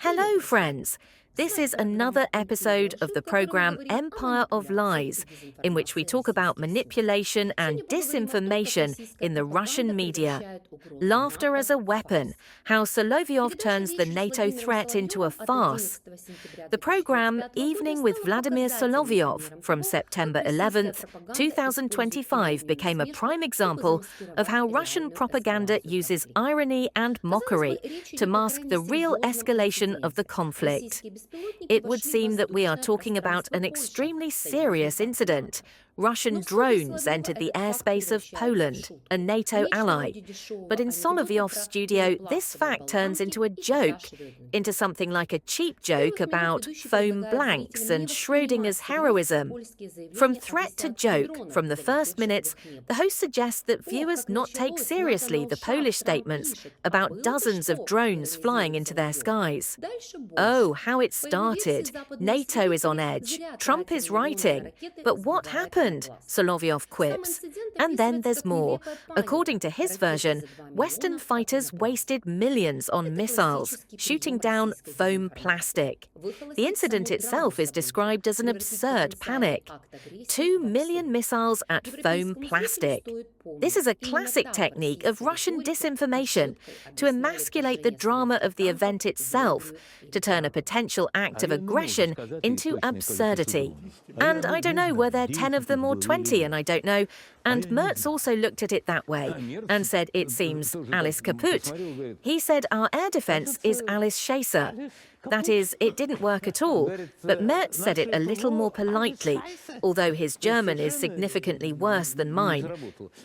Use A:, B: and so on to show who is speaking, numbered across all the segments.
A: Hello, friends! This is another episode of the program Empire of Lies, in which we talk about manipulation and disinformation in the Russian media. Laughter as a weapon, how Solovyov turns the NATO threat into a farce. The program Evening with Vladimir Solovyov from September 11th, 2025 became a prime example of how Russian propaganda uses irony and mockery to mask the real escalation of the conflict. It would seem that we are talking about an extremely serious incident. Russian drones entered the airspace of Poland, a NATO ally. But in Solovyov's studio, this fact turns into a joke, into something like a cheap joke about foam blanks and Schrödinger's heroism. From threat to joke, from the first minutes, the host suggests that viewers not take seriously the Polish statements about dozens of drones flying into their skies. Oh, how it started. NATO is on edge. Trump is writing. But what happened? Solovyov quips. And then there's more. According to his version, Western fighters wasted millions on missiles, shooting down foam plastic. The incident itself is described as an absurd panic. 2 million missiles at foam plastic. This is a classic technique of Russian disinformation to emasculate the drama of the event itself, to turn a potential act of aggression into absurdity. And I don't know, were there 10 of them or 20, and I don't know. And Merz also looked at it that way and said it seems Alice kaput. He said our air defense is Alice Chaser. That is, it didn't work at all, but Merz said it a little more politely, although his German is significantly worse than mine.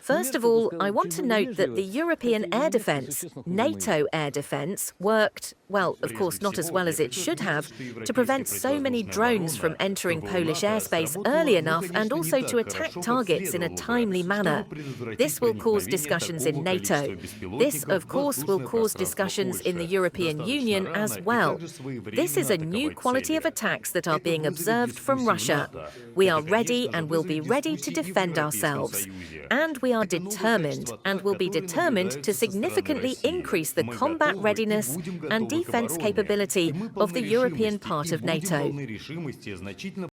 A: First of all, I want to note that the European air defense, NATO air defense, worked, well, of course not as well as it should have, to prevent so many drones from entering Polish airspace early enough and also to attack targets in a timely manner. This will cause discussions in NATO. This, of course, will cause discussions in the European Union as well. This is a new quality of attacks that are being observed from Russia. We are ready and will be ready to defend ourselves. And we are determined and will be determined to significantly increase the combat readiness and defense capability of the European part of NATO.